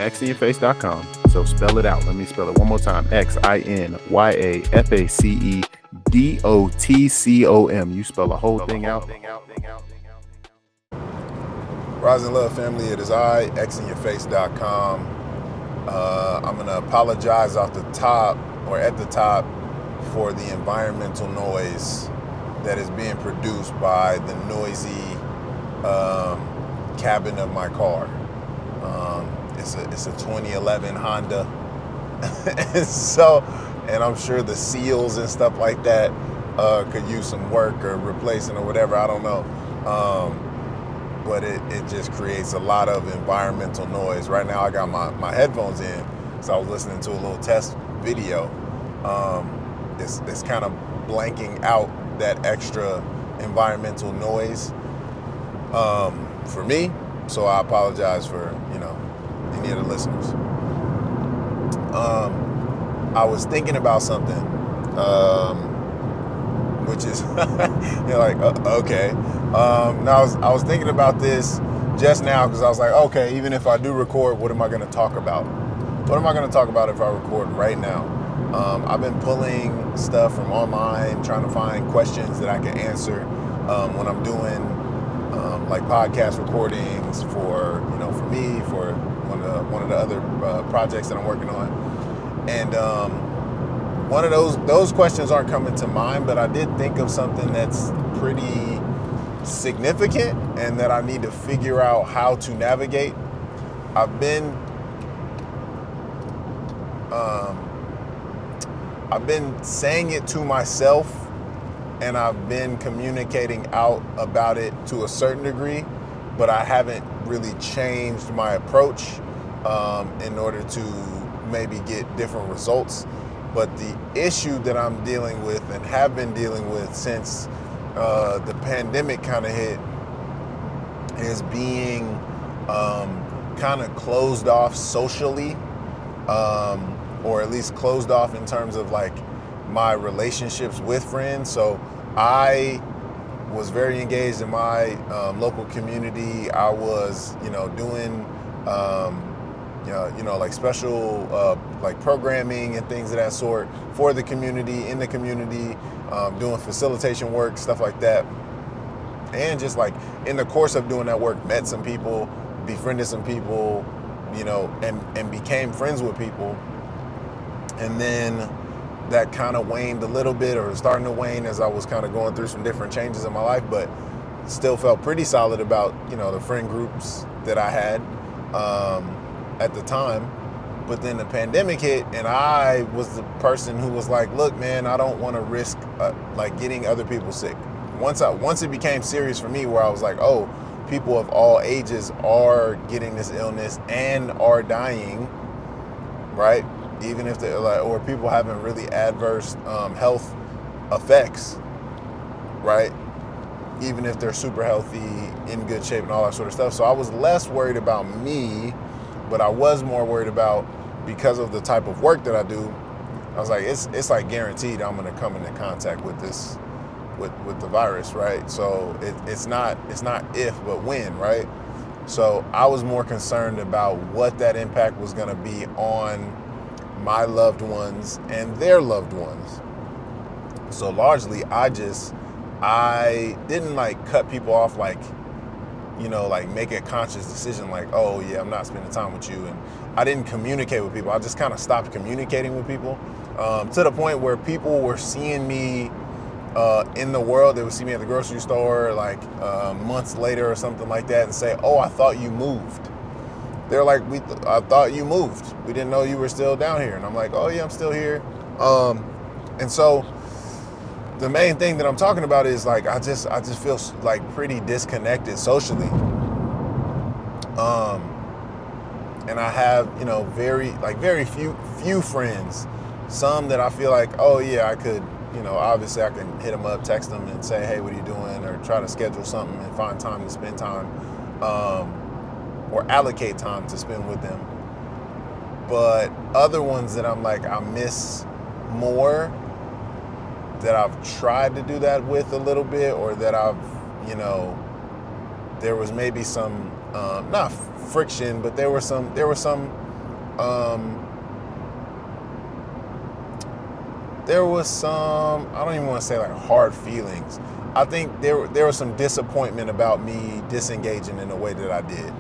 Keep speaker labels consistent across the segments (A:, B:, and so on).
A: xinyface.com. So spell it out. Let me spell it one more time. XINYAFACEDOTCOM. You spell the whole thing out.
B: Rise and Love family, it is I, xinyface.com. I'm going to apologize off the top or at the top for the environmental noise that is being produced by the noisy cabin of my car. It's a 2011 Honda. and I'm sure the seals and stuff like that could use some work or replacing or whatever, I don't know. But it just creates a lot of environmental noise. Right now I got my headphones in, so I was listening to a little test video. It's kind of blanking out that extra environmental noise for me. So I apologize for, any of the listeners. I was thinking about something, which is, you're like, okay. Now I was thinking about this just now because I was like, okay, even if I do record, what am I going to talk about? What am I going to talk about if I record right now? I've been pulling stuff from online, trying to find questions that I can answer when I'm doing like podcast recordings for me, for one of the other projects that I'm working on. And one of those questions aren't coming to mind, but I did think of something that's pretty significant and that I need to figure out how to navigate. I've been saying it to myself, and I've been communicating out about it to a certain degree, but I haven't really changed my approach in order to maybe get different results. But the issue that I'm dealing with and have been dealing with since the pandemic kind of hit is being kind of closed off socially, or at least closed off in terms of like my relationships with friends. So I was very engaged in my local community. I was, doing, like special like programming and things of that sort for the community, in the community, doing facilitation work, stuff like that. And just like in the course of doing that work, met some people, befriended some people, and became friends with people. And then that kind of waned a little bit, or starting to wane, as I was kind of going through some different changes in my life, but still felt pretty solid about, the friend groups that I had at the time. But then the pandemic hit, and I was the person who was like, look, man, I don't want to risk like getting other people sick. Once it became serious for me, where I was like, oh, people of all ages are getting this illness and are dying, right? Even if they're like, or people having really adverse health effects, right? Even if they're super healthy, in good shape, and all that sort of stuff. So I was less worried about me, but I was more worried about, because of the type of work that I do, I was like, it's like guaranteed I'm going to come into contact with this, with the virus, right? So it's not if, but when, right? So I was more concerned about what that impact was going to be on my loved ones and their loved ones. So largely I didn't like cut people off, like, like make a conscious decision like, oh yeah, I'm not spending time with you. And I didn't communicate with people. I just kind of stopped communicating with people to the point where people were seeing me in the world. They would see me at the grocery store like months later or something like that and say, oh, I thought you moved. They're like, I thought you moved. We didn't know you were still down here. And I'm like, oh yeah, I'm still here. And so the main thing that I'm talking about is like, I just feel like pretty disconnected socially. And I have, very few friends. Some that I feel like, oh yeah, I could, obviously I can hit them up, text them and say, hey, what are you doing? Or try to schedule something and find time to spend time. Or allocate time to spend with them. But other ones that I'm like, I miss more, that I've tried to do that with a little bit, or that I've, there was maybe some, not friction, but there were some There was some, I don't even want to say like hard feelings. I think there was some disappointment about me disengaging in the way that I did,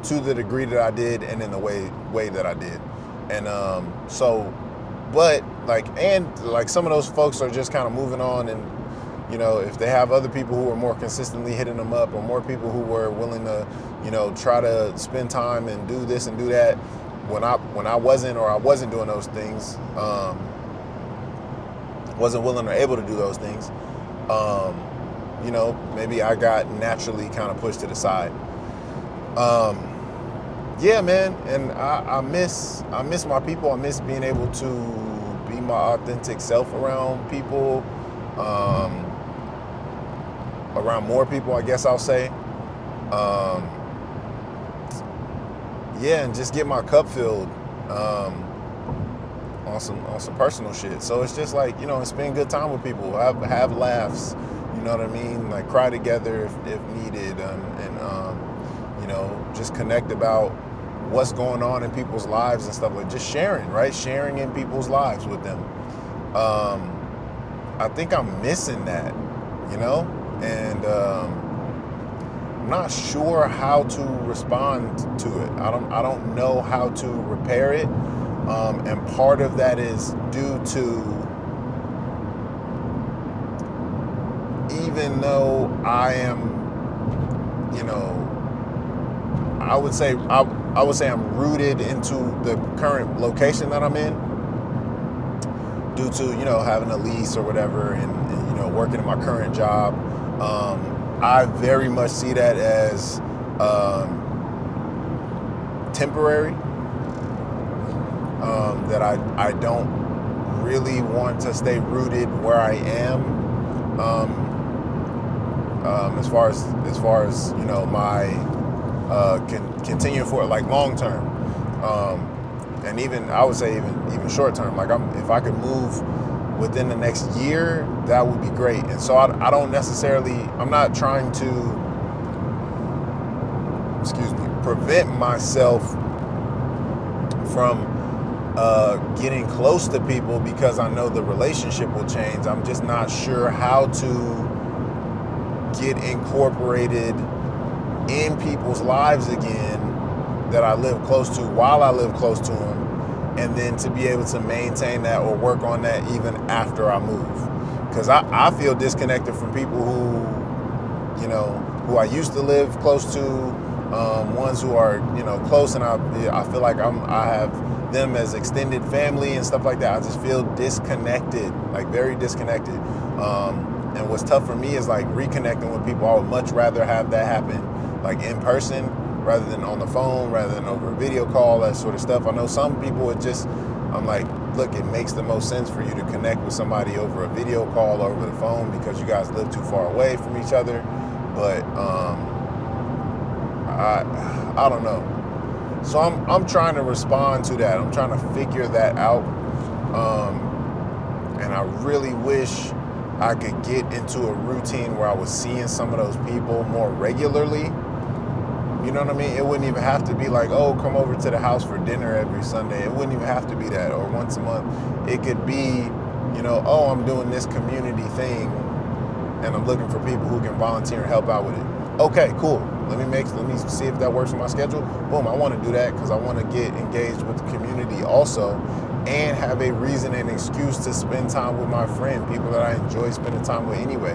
B: to the degree that I did, and in the way that I did, and but like some of those folks are just kind of moving on, and if they have other people who are more consistently hitting them up, or more people who were willing to try to spend time and do this and do that when I wasn't doing those things, wasn't willing or able to do those things, maybe I got naturally kind of pushed to the side. Yeah, man, and I miss my people. I miss being able to be my authentic self around people, around more people, I guess I'll say. Yeah, and just get my cup filled on some personal shit. So it's just like, and spend good time with people, have laughs, you know what I mean? Like cry together if needed, and just connect about what's going on in people's lives and stuff, like just sharing, right? Sharing in people's lives with them. I think I'm missing that, and I'm not sure how to respond to it. I don't know how to repair it. And part of that is due to, even though I am, I would say I'm rooted into the current location that I'm in, due to having a lease or whatever, and working in my current job. I very much see that as temporary. That I don't really want to stay rooted where I am, as far as my continue for it, like long term, and even I would say even short term. Like if I could move within the next year, that would be great. And so I don't necessarily, I'm not trying to, prevent myself from getting close to people because I know the relationship will change. I'm just not sure how to get incorporated in people's lives again that I live close to, while I live close to them, and then to be able to maintain that or work on that even after I move. Because I feel disconnected from people who I used to live close to, ones who are close, and I feel like I have them as extended family and stuff like that. I just feel disconnected, like very disconnected. And what's tough for me is like reconnecting with people. I would much rather have that happen like in person rather than on the phone, rather than over a video call, that sort of stuff. I know some people, I'm like, look, it makes the most sense for you to connect with somebody over a video call or over the phone because you guys live too far away from each other. But I don't know. So I'm trying to respond to that. I'm trying to figure that out. And I really wish I could get into a routine where I was seeing some of those people more regularly. You know what I mean? It wouldn't even have to be like, oh, come over to the house for dinner every Sunday. It wouldn't even have to be that, or once a month. It could be, oh, I'm doing this community thing and I'm looking for people who can volunteer and help out with it. Okay, cool. Let me see if that works in my schedule. Boom, I want to do that because I want to get engaged with the community also, and have a reason and excuse to spend time with my friend, people that I enjoy spending time with anyway.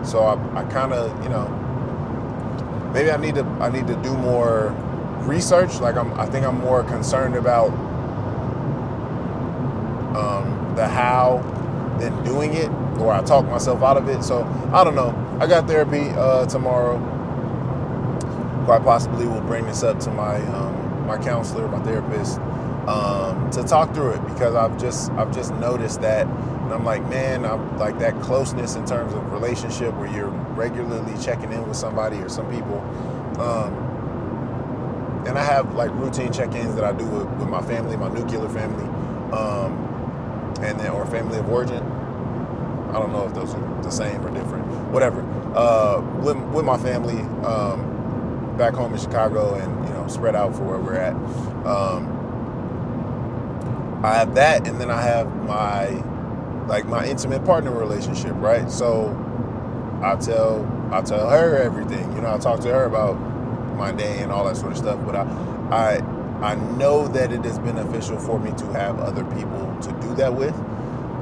B: So I kind of, maybe I need to do more research. Like I think I'm more concerned about the how than doing it, or I talk myself out of it. So I don't know. I got therapy tomorrow. Quite possibly will bring this up to my my counselor, my therapist, to talk through it, because I've just noticed that, and I'm like, man, I'm like that closeness in terms of relationship where you're regularly checking in with somebody or some people, and I have like routine check-ins that I do with my family, my nuclear family, and then or family of origin. I don't know if those are the same or different. Whatever. With my family, back home in Chicago and, you know, spread out for where we're at. I have that, and then I have my intimate partner relationship, right? So I tell her everything. You know, I talk to her about my day and all that sort of stuff. But I know that it is beneficial for me to have other people to do that with.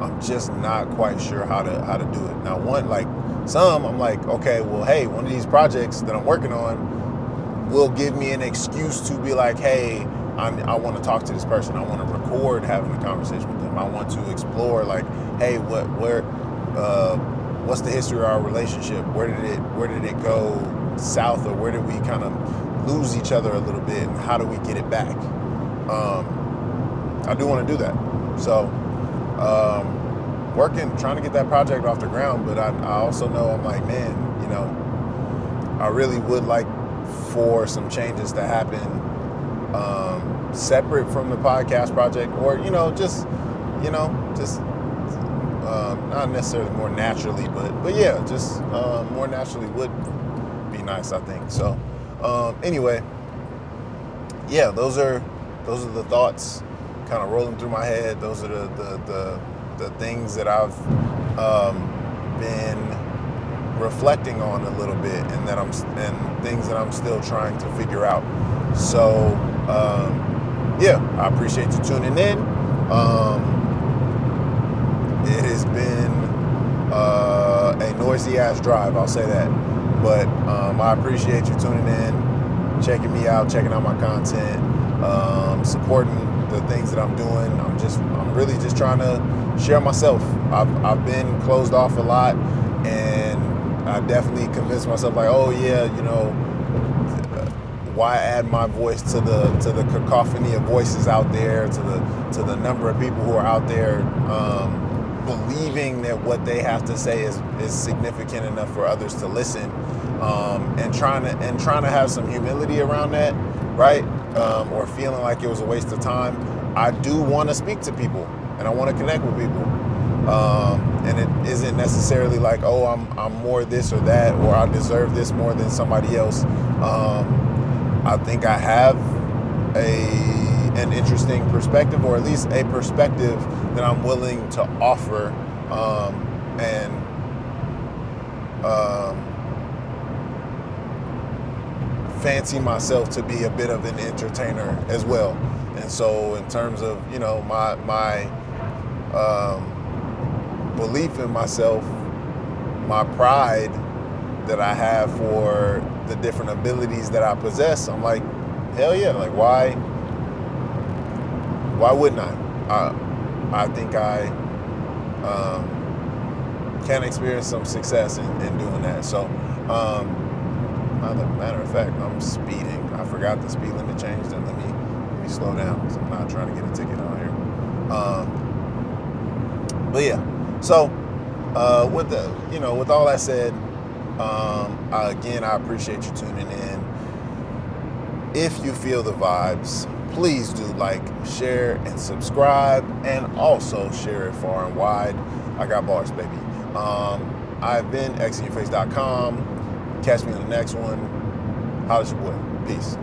B: I'm just not quite sure how to do it. Now, I'm like, okay, well, hey, one of these projects that I'm working on will give me an excuse to be like, hey, I want to talk to this person. I want to record having a conversation with them. I want to explore, like, hey, what's the history of our relationship? Where did it go south, or where did we kind of lose each other a little bit, and how do we get it back? I do want to do that. So trying to get that project off the ground, but I also know, I'm like, man, you know, I really would like for some changes to happen separate from the podcast project, or, just not necessarily more naturally, but yeah, just more naturally would be nice, I think. So anyway, yeah, those are the thoughts kind of rolling through my head. Those are the things that I've been reflecting on a little bit, and things that I'm still trying to figure out. So yeah, I appreciate you tuning in. It has been a noisy ass drive, I'll say that, but I appreciate you tuning in, checking me out, checking out my content, supporting the things that I'm doing. I'm really just trying to share myself. I've been closed off a lot, and I definitely convinced myself, like, oh yeah, why add my voice to the cacophony of voices out there, to the number of people who are out there believing that what they have to say is significant enough for others to listen, and trying to have some humility around that, right? Or feeling like it was a waste of time. I do want to speak to people, and I want to connect with people, and it isn't necessarily like, oh, I'm more this or that, or I deserve this more than somebody else. I think I have an interesting perspective, or at least a perspective that I'm willing to offer, and fancy myself to be a bit of an entertainer as well. And so in terms of, my belief in myself, my pride that I have for the different abilities that I possess, I'm like, hell yeah, like why wouldn't I? I think I can experience some success in doing that. So matter of fact, I'm speeding. I forgot the speed limit changed, and let me slow down, because I'm not trying to get a ticket out here. But yeah, so with all that said, again, I appreciate you tuning in. If you feel the vibes, please do like, share, and subscribe, and also share it far and wide. I got bars, baby. I've been xinyourface.com. Catch me on the next one. Holla at your boy. Peace.